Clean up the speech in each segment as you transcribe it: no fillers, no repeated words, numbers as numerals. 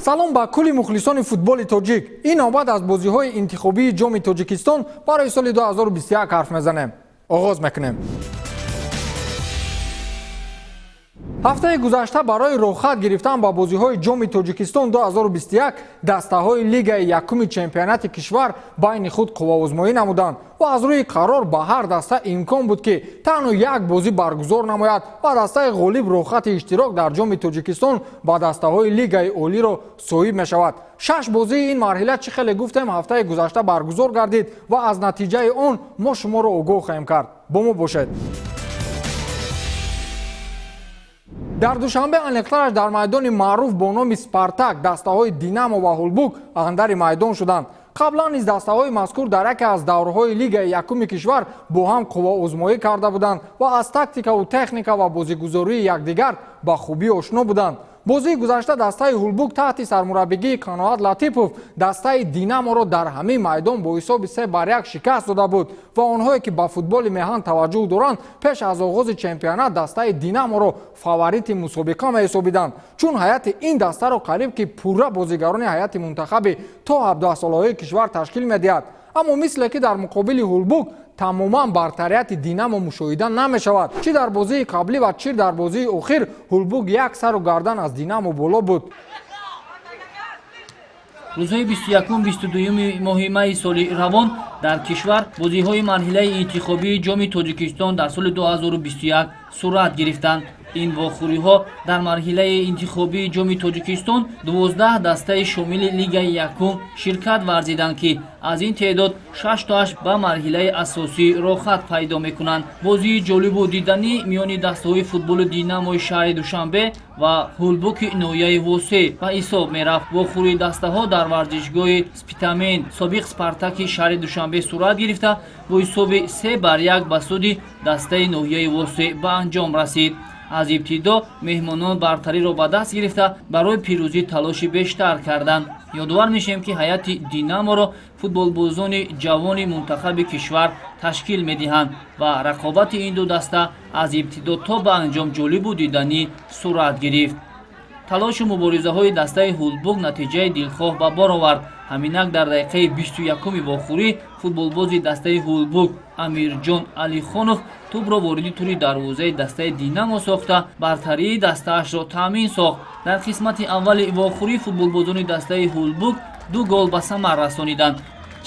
салом ба кулли мухлисони футболи тоҷик. Ин навбат аз бозиҳои интихобии ҷоми Тоҷикистон барои соли 2021 ҳарф мезанем. оғоз мекунем. ҳафтаи гузашта барои рохат гирифтан ба бозиҳои ҷоми Тоҷикистон 2021 дастаҳои лигаи якуми чемпионати кишвар байни худ қувваозмоӣ намуданд ва аз рӯи қарор ба ҳар даста имкон буд ки танҳо як бозӣ баргузор намояд ва дастаи ғолиб рохати иштирок дар ҷоми Тоҷикистон ба дастаҳои лигаи олиро соҳиб мешавад. 6 бозии ин марҳила чӣ хеле гуфтем ҳафтаи гузашта баргузор гардид ва аз натиҷаи он мо шуморо огоҳ хоҳем кард. бо мо бошед. дар душанбе анеқтараш дар майдони маъруф бо номи Спартак дастаҳои Динамо ва Ҳулбук андари майдон шуданд. қаблан низ дастаҳои мазкур дар яке аз давраҳои лигаи якуми кишвар бо ҳам қувваозмоӣ карда буданд ва аз тактикаву техника ва бозигузории якдигар ба хубӣ ошно буданд. бозии гузашта дастаи Ҳулбук таҳти сармураббигии Қаноат Латипов дастаи Динаморо дар ҳамин майдон бо ҳисоби 3-1 шикаст дода буд ва онҳое ки ба футболи меҳан таваҷҷӯҳ доранд пеш аз оғози чемпионат дастаи Динаморо фаворити мусобиқа меҳисобиданд, чун ҳайати ин дастаро қариб ки пурра бозигарони ҳайати мунтахаби то 17 солаҳои кишвар ташкил медиҳад. аммо мисле ки дар муқобили Ҳулбук тамоман бартарияти Динамо мушоҳида намешавад. чӣ дар бозии қаблӣ ва чӣ дар бозии охир Ҳулбук як сару гардан аз Динамо боло буд. рӯзҳои 21-22 моҳи майи соли равон дар кишвар бозиҳои марҳилаи интихобии ҷоми Тоҷикистон дар соли 2021 сурат гирифтанд. ин вохӯриҳо дар марҳилаи интихобии ҷоми Тоҷикистон 12 дастаи шомили лигаи якум ширкат варзиданд ки аз ин теъдод 6 ба марҳилаи асосӣ рохат пайдо мекунанд. бозии ҷолибу диданӣ миёни дастаҳои футболи Динамои шаҳри Душанбе ва Ҳулбуки ноҳияи Восеъ ба ҳисоб мерафт. вохӯрии дастаҳо дар варзишгоҳи Спитамен собиқ Спартаки шаҳри Душанбе сурат гирифта бо ҳисоби 3-1 ба суди дастаи ноҳияи Восеъ ба анҷом расид. аз ибтидо меҳмонон бартариро ба даст гирифта барои пирӯзӣ талоши бештар карданд. ёдовар мешавем ки ҳайати Динаморо футболбозони ҷавони мунтахаби кишвар ташкил медиҳанд ва рақобати ин ду даста аз ибтидо то ба анҷом ҷолибу диданӣ сурат гирифт. талошу муборизаҳои дастаи Ҳулбук натиҷаи дилхоҳ ба бор овард. ҳаминак дар дақиқаи 21 вохӯрӣ футболбози дастаи Ҳулбук Амирҷон Алихонов тӯбро вориди тури дарвозаи дастаи Динамо сохта бартарии дастаашро таъмин сохт. дар қисмати аввали вохӯрӣ футболбозони дастаи Ҳулбук 2 гол ба самар расониданд.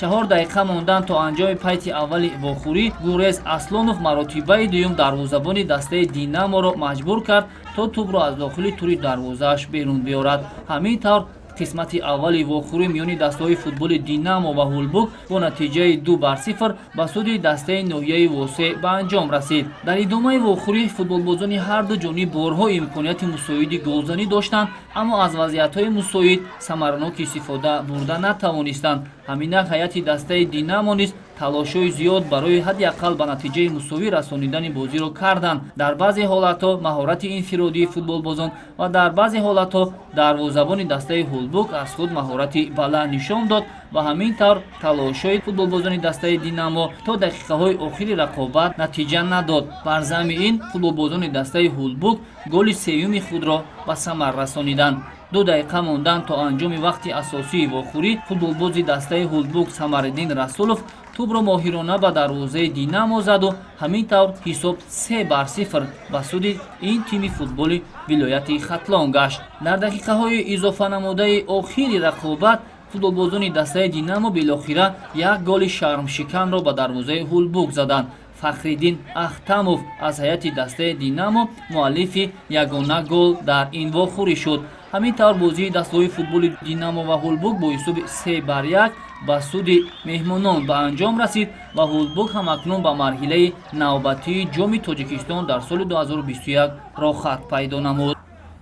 4 дақиқа мондан то анҷоми пайти аввали вохӯрӣ Гурез Аслонов маротибаи дуюм дарвозабони дастаи Динаморо маҷбур кард то тӯбро аз дохили тури дарвозааш берун биёрад. ҳамин тавр қисмати аввали вохӯрӣ миёни дастаҳои футболи Динамо ва Ҳулбук бо натиҷаи 2-0 ба суди дастаи ноҳияи Восеъ ба анҷом расид. дар идомаи вохӯрӣ футболбозони ҳарду ҷониб борҳо имконияти мусоиди голзанӣ доштанд, аммо аз вазъиятҳои мусоид самаранок истифода бурда натавонистанд. ҳаминак ҳайати дастаи Динамо низ талошҳои зиёд барои ҳадди аққал ба натиҷаи мусовӣ расонидани бозиро карданд. дар баъзе ҳолатҳо маҳорати инфиродии футболбозон ва дар баъзе ҳолатҳо дарвозабони дастаи Ҳулбук аз худ маҳорати баланд нишон дод ва ҳамин тавр талошҳои футболбозони дастаи Динамо то дақиқаҳои охири рақобат натиҷа надод. бар замми ин футболбозони дастаи Ҳулбук голи сеюми худро ба самар расониданд. 2 дақиқа мондан то анҷоми вақти асосии вохӯрӣ футболбози дастаи Ҳулбук Самариддин Расулов тӯбро моҳирона ба дарвозаи Динамо заду ҳамин тавр ҳисоб 3-0 ба суди ин тими футболи вилояти Хатлон гашт. дар дақиқаҳои изофанамудаи охири рақобат футболбозони дастаи Динамо билохира як голи шармшиканро ба дарвозаи Ҳулбук заданд. Фахриддин Ахтамов аз ҳайати дастаи Динамо муаллифи ягона гол дар ин вохӯрӣ шуд. ҳамин тавр бозии дастаҳои футболи Динамо ва Ҳулбук бо ҳисоби 3-1 ба суди меҳмонон ба анҷом расид ва Ҳулбук ҳам акнун ба марҳилаи навбатии ҷоми Тоҷикистон дар соли 2021 рохат пайдо намуд.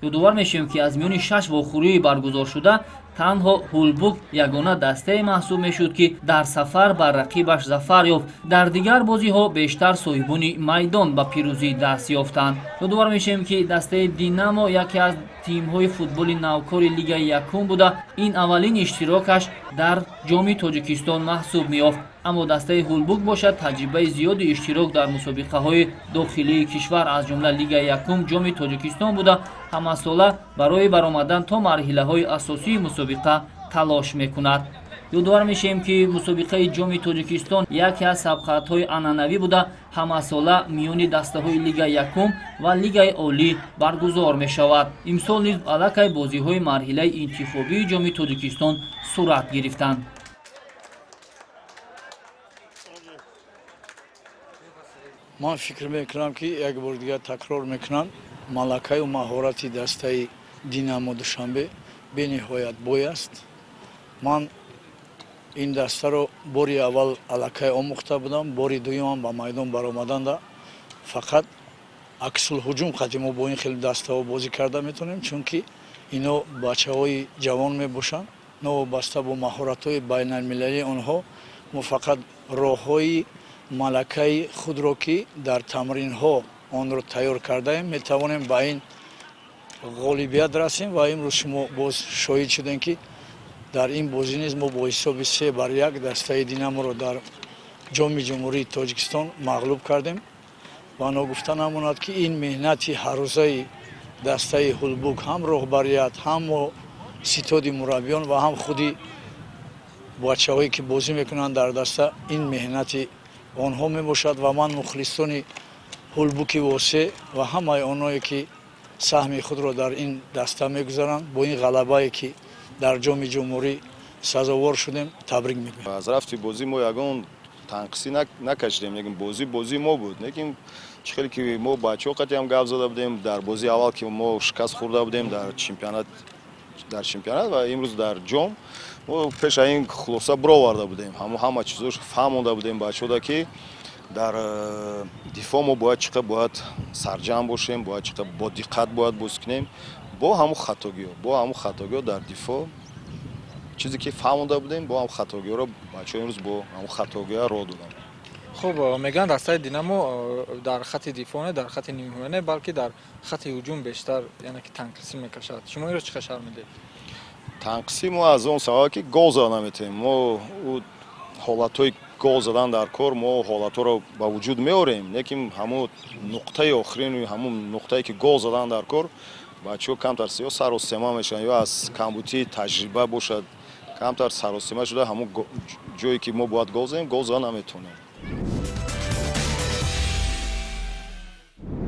ёдовар мешавем ки аз миёни 6 вохӯрии баргузоршуда танҳо ҳулбук ягона дастае маҳсуб мешуд ки дар сафар бар рақибаш зафар ёфт. Дар дигар бозиҳо бештар соҳибони майдон ба пирӯзӣ даст ёфтанд. Ёдовар мешавем ки дастаи Динамо яке аз тимҳои футболи навкори Лигаи Якум буда ин аввалин иштирокаш дар ҷоми Тоҷикистон маҳсуб меёфт. аммо дастаи ҳулбук бошад таҷрибаи зиёди иштирок дар мусобиқаҳои дохилии кишвар аз ҷумла Лигаи Якум, ҷоми Тоҷикистон буда ҳамасола барои баромадан то марҳилаҳои асосии мусобиқа талош мекунад. ёдовар мешавем ки мусобиқаи ҷоми Тоҷикистон яке аз сабқатҳои анъанавӣ буда ҳамасола миёни дастаҳои Лигаи Якум ва Лигаи Олӣ баргузор мешавад. имсол низ аллакай бозиҳои марҳилаи интихобии ҷоми Тоҷикистон сурат гирифтанд. ман фикр мекунам ки як бор дигар такрор мекунам, малакаю маҳорати дастаи Динамо Душанбе бениҳоят бой аст. ман ин дастаро бори аввал аллакай омӯхта будам, бори дуюмам ба майдон баромаданда фақат аксулҳуҷум қадри мо бо ин хеле дастаҳо бозӣ карда метавонем, чунки ино бачаҳои ҷавон мебошанд, новобаста бо маҳоратҳои байналмилалии онҳо мо фақат роҳҳои малакаи худро ки дар тамринҳо онро тайёр кардаем метавонем ба ин ғолибият расем ва имрӯз шумо боз шоҳид шудем ки дар ин бозӣ низ мо бо ҳисоби 3-1 дастаи Динаморо дар ҷоми ҷумҳурии Тоҷикистон мағлуб кардем ва ногуфта намонад ки ин меҳнати ҳаррӯзаи дастаи ҳулбук ҳам роҳбарият, ҳам ситоди мураббиён ва ҳам худи бачаҳое ки бозӣ мекунанд дар даста ин меҳнати онҳо мебошад ва ман мухлистони ҳулбуки восе ва ҳамаи онҳое ки саҳми худро дар ин даста мегузаранд бо ин ғалабае ки дар ҷоми ҷумҳурӣ сазовор шудем табрик мегӯям. аз рафти бозӣ мо ягон танқисӣ накашидем, лекин бозӣ мо буд. лекин чӣ хеле ки мо бачаҳо қатъиам гап зада будем дар бозии аввал ки мо шикаст хӯрда будем дар чемпионат ва имрӯз дар ҷом мо пеша ин хулоса бироварда будем. ҳама чизош фаҳмонда будем бачаҳода ки дар дифоъ мо бояд чӣ қадр бояд сарҷам бошем, бояд чӣ қадр бо диққат бояд бозӣ кунем бо ҳамун хатогиҳо дар дифоъ чизе ки фаҳмонда будем бо ҳамун хатогиҳоро бачаҳо имрӯз бо ҳамун хатогиҳо роҳ доданд. хуб мегӯянд дастаи Динамо дар хати дифоъ не дар хати нимҳоя не балки дар хати ҳуҷум бештар яъне ки танқисӣ мекашад. шумо инро чӣ қашар медиҳед? танқисӣ мо аз он сабаб ки гол зада наметавонем. мо ҳолатҳои гол задан дар кор мо ҳолатҳоро ба вуҷуд меорем, лекин ҳамун нуқтаи охирин ҳамун нуқтае ки гол задан дар кор бачаҳо камтар ё саросема мешаванд ё аз камбудии таҷриба бошад камтар саросема шуда ҳамун ҷое ки мо бояд гол занем гол зада наметавонем.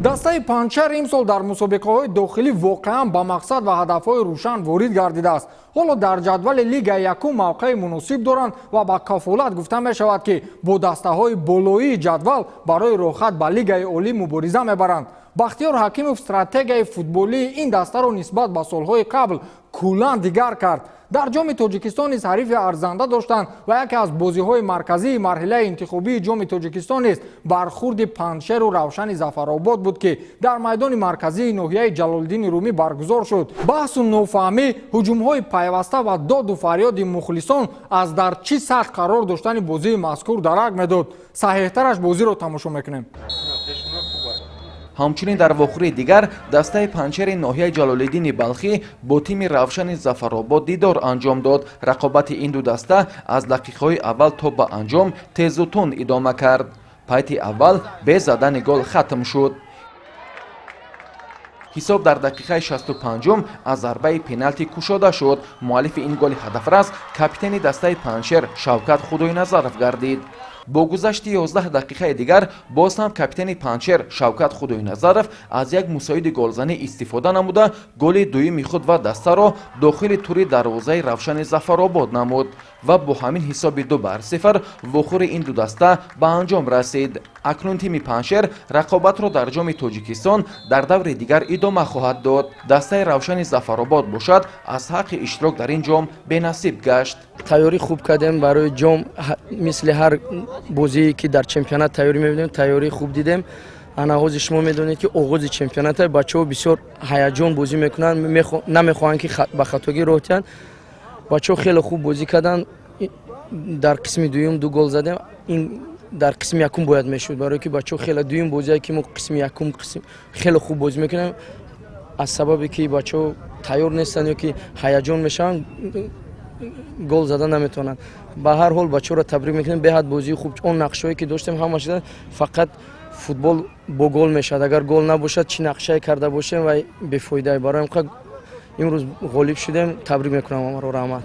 дастаи панчар имсол дар мусобиқаҳои дохилӣ воқеан ба мақсад ва ҳадафҳои рӯшан ворид гардидааст. ҳоло дар ҷадвали Лигаи Якум мавқеи муносиб доранд ва ба кафолат гуфта мешавад ки бо дастаҳои болоии ҷадвал барои рохат ба Лигаи Олӣ мубориза мебаранд. Бахтиёр Ҳакимов стратегияи футболии ин дастаро нисбат ба солҳои қабл куллан дигар кард. дар ҷоми Тоҷикистон низ ҳарифи арзанда доштанд ва яке аз бозиҳои марказии марҳилаи интихобии ҷоми Тоҷикистон низ бархурди Панҷшеру Равшани Зафаробод буд ки дар майдони марказии ноҳияи Ҷалолиддини Румӣ баргузор шуд. баҳсу нофаҳмӣ, ҳуҷумҳои пайваста ва доду фарёди мухлисон аз дар чӣ сатҳ қарор доштани бозии мазкур дарак медод. саҳеҳтараш бозиро тамошо мекунем. ҳамчунин дар вохӯри дигар дастаи панҷшери ноҳияи Ҷалолиддини Балхӣ бо тими Равшани Зафаробод дидор анҷом дод. рақобати ин ду даста аз дақиқаҳои аввал то ба анҷом тезу тунд идома кард. пайти аввал бе задани гол хатм шуд. ҳисоб дар дақиқаи 65 аз зарбаи пеналти кушода шуд. муаллифи ин голи ҳадафрас капитани дастаи Панҷшер Шавкат Худоиназаров гардид. бо гузашти 11 дақиқаи дигар боз ҳам капитани Панҷшер Шавкат Худоиназаров аз як мусоиди голзанӣ истифода намуда голи дуюми худ ва дастаро дохили тури дарвозаи Равшани Зафаробод намуд ва бо ҳамин ҳисоби 2-0 вохӯри ин ду даста ба анҷом расид. акнун тими Панҷшер рақобатро дар ҷоми Тоҷикистон дар даври дигар идома хоҳад дод. дастаи Равшани Зафаробод бошад аз ҳаққи иштирок дар ин ҷом бенасиб гашт. тайёрӣ хуб кардем барои ҷом, мисли ҳар бозие ки дар чемпионат тайёрӣ мебудем, тайёрӣ хуб дидем. анаҳози шумо медонед ки оғози чемпионата бачаҳо бисёр ҳаяҷон бозӣ мекунанд, намехоҳанд ки ба хатогӣ роҳ диҳанд бачаҳо хеле хуб бозӣ карданд. дар қисми дуюм 2 гол задем. ин дар қисми якум бояд мешуд, барое ки бачаҳо хеле дуюм бозие ки мо қисми якум хеле хуб бозӣ мекунем. аз сабабе ки бачаҳо тайёр нестанд ё ки ҳаяҷон мешаванд, гол зада наметавонанд. ба ҳар ҳол бачаҳоро табрик мекунем. беҳад бозии хуб, он нақшҳое ки доштем ҳамаш фақат футбол бо гол мешавад. агар гол набошад чӣ нақшае карда бошем ва бефоидае. барои ҳамин имрӯз ғолиб шудем. табрик мекунам ҳамаро. раҳмат.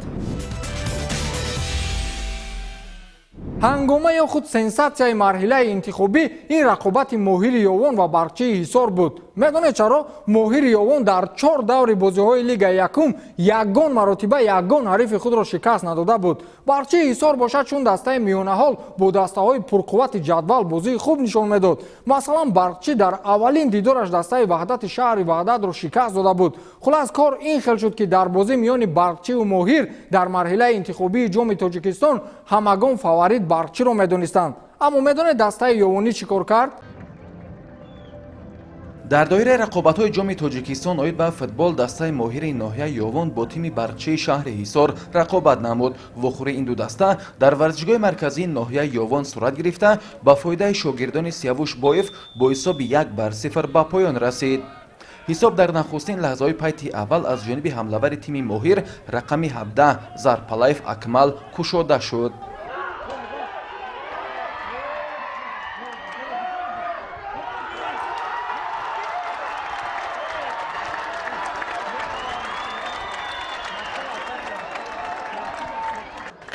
ҳангомаи худ сенсатсияи марҳилаи интихобӣ ин рақобати моҳири ёвон ва барқчии ҳисор буд. медонед чаро? моҳири ёвон дар 4 даври бозиҳои лигаи якум ягон маротиба ягон ҳарифи худро шикаст надода буд. барқчии ҳисор бошад чун дастаи миёнаҳол бо дастаҳои пурқуввати ҷадвал бозии хуб нишон медод. масалан барқчӣ дар аввалин дидораш дастаи ваҳдати шаҳри ваҳдатро шикаст дода буд. хулас кор ин хел шуд ки дар бозӣ миёни барқчиву моҳир дар марҳилаи интихобии ҷоми тоҷикистон ҳамагон фаворит барқчиро медонистанд. аммо медонед дастаи ёвонӣ чӣ кор кард? дар доираи рақобатҳои ҷоми тоҷикистон оид ба футбол дастаи моҳири ноҳияи ёвон бо тими барқчии шаҳри ҳисор рақобат намуд. вохӯрии ин ду даста дар варзишгоҳи марказии ноҳияи ёвон сурат гирифта ба фоидаи шогирдони Сиявуш Боев бо ҳисоби 1-0 ба поён расид. ҳисоб дар нахустин лаҳзаҳои пайти аввал аз ҷониби ҳамлавари тими моҳир рақами 17 Зарпалаев Акмал кушода шуд.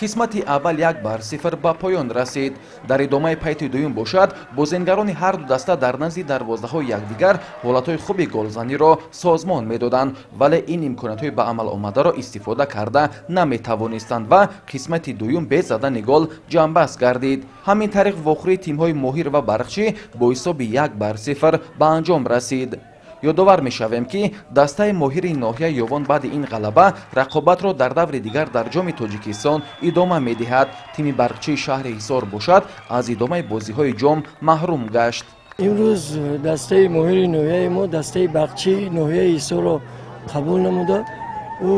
қисмати аввал 1-0 ба поён расид. дар идомаи пайти дуюм бошад бозингарони ҳар ду даста дар назди дарвозаҳои якдигар ҳолатҳои хуби голзаниро созмон медоданд, вале ин имкониятҳои ба амал омадаро истифода карда наметавонистанд ва қисмати дуюм бе задани гол ҷамъбаст гардид. ҳамин тариқ вохӯрии тимҳои моҳир ва барқчӣ бо ҳисоби 1-0 ба анҷом расид. ёдовар мешавем ки дастаи моҳири ноҳияи ёвон баъди ин ғалаба рақобатро дар даври дигар дар ҷоми тоҷикистон идома медиҳад. тими барқчии шаҳри ҳисор бошад аз идомаи бозиҳои ҷом маҳрум гашт. имрӯз дастаи моҳири ноҳияи мо дастаи барқчии ноҳияи ҳисорро қабул намуда, ӯ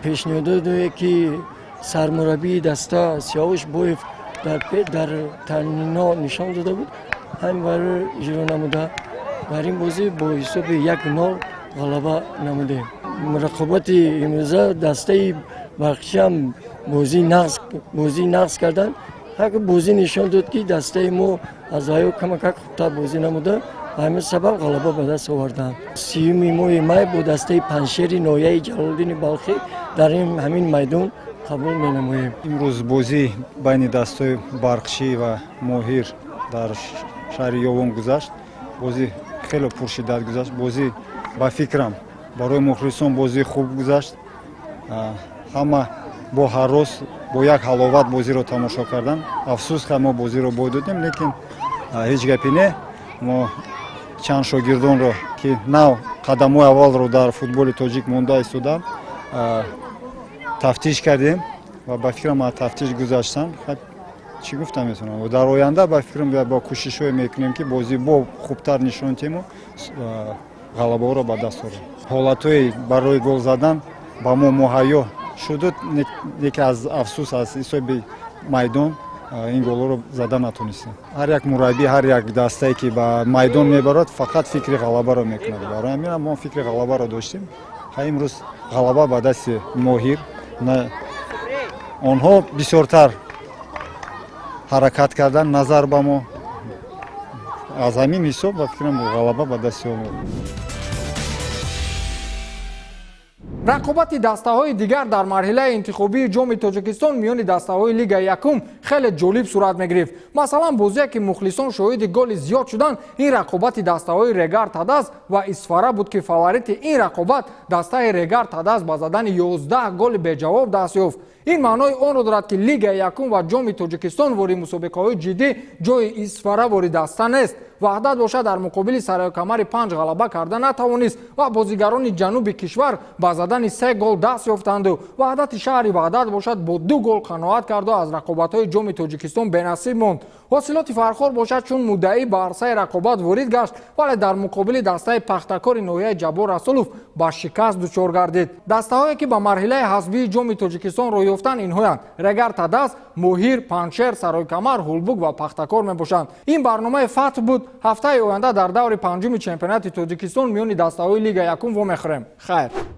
пешниҳодое ки сармураббии даста Сиявуш Боев дар тарнино нишон дода буд, ҳамин барро иҷро намуда дар ин бозӣ бо ҳисоби 1-0 ғалаба намудем. рақобати имрӯза дастаи барқчиам бозӣ нағз кардан. ҳар бозӣ нишон дод ки дастаи мо аз ҳаё камакак хубтар бозӣ намуда, ҳамин сабаб ғалаба ба даст оварданд. 30 моҳи май бо дастаи Паншери ноҳияи Ҷалолиддини Балхӣ дар ҳамин майдон қабул менамоем. имрӯз бозӣ байни дастаи барқчӣ ва моҳир дар шаҳри ёвон гузашт. бозӣ хеле пуршиддат гузашт. бозӣ ба фикрам барои мухлисон бозӣ хуб гузашт. ҳама бо ҳарос бо як ҳаловат бозиро тамошо кардан. афсӯс ки мо бозиро бой додем, лекин ҳеҷ гапи не. мо чанд шогирдонро ки нав қадамҳои аввалро дар футболи тоҷик монда истоданд тафтиш кардем ва ба фикрам аз тафтиш гузаштанд. чӣ гуфта метавонам, дар оянда ба фикрам ба кӯшишҳое мекунем ки бозӣ бо хубтар нишон тему ғалабаҳоро ба даст орем. ҳолатҳои барои гол задан ба мо муҳайё шуд, лекин аз афсӯс аз ҳисоби майдон ин голҳоро зада натонистем. ҳар як мураббӣ ҳар як дастае ки ба майдон мебарад фақат фикри ғалабаро мекунад. барои ҳамин мо фикри ғалабаро доштем. имрӯз ғалаба ба дасти моҳир, онҳо бисёртар ҳаракат кардан назар ба мо. аз ҳамин ҳисоб ба фикрам ғалаба ба дасти мо. рақобати дастаҳои дигар дар марҳилаи интихобии ҷоми тоҷикистон миёни дастаҳои лигаи якум хеле ҷолиб сурат мегирифт. масалан бозие ки мухлисон шоҳиди голи зиёд шуданд, ин рақобати дастаҳои Регар Тадас ва Исфара буд ки фаворити ин рақобат дастаи Регар Тадас ба задани 11 голи беҷавоб даст ёфт. ин маънои онро дорад ки лигаи якум ва ҷоми тоҷикистон вори мусобиқаҳои ҷиддӣ ҷои Исфара вори даста нест. ваҳдат бошад дар муқобили сароякамари 5 ғалаба карда натавонист ва бозигарони ҷануби кишвар ба задани 3 гол даст ёфтанду ваҳдати шаҳри Бағдад бошад бо 2 гол қаноат карда аз рақобатҳои ҷоми Тоҷикистон бенасиб монд. ҳосилоти фархор бошад чун муддаӣ ба арсаи рақобат ворид гашт, вале дар муқобили дастаи пахтакори ноҳияи Ҷаббор Расулов ба шикаст дучор гардид. дастаҳое ки ба марҳилаи ҳазбии ҷоми Тоҷикистон рӯй ёфтанд инҳоянд: Регар Тадас, Моҳир, Паншер, Саройкамар, Ҳулбук ва Пахтакор мебошанд. ин барномаи фатҳ буд. ҳафтаи оянда дар даври панҷуми чемпионати Тоҷикистон миёни дастаҳои Лигаи Якум вомехӯрем. хайр.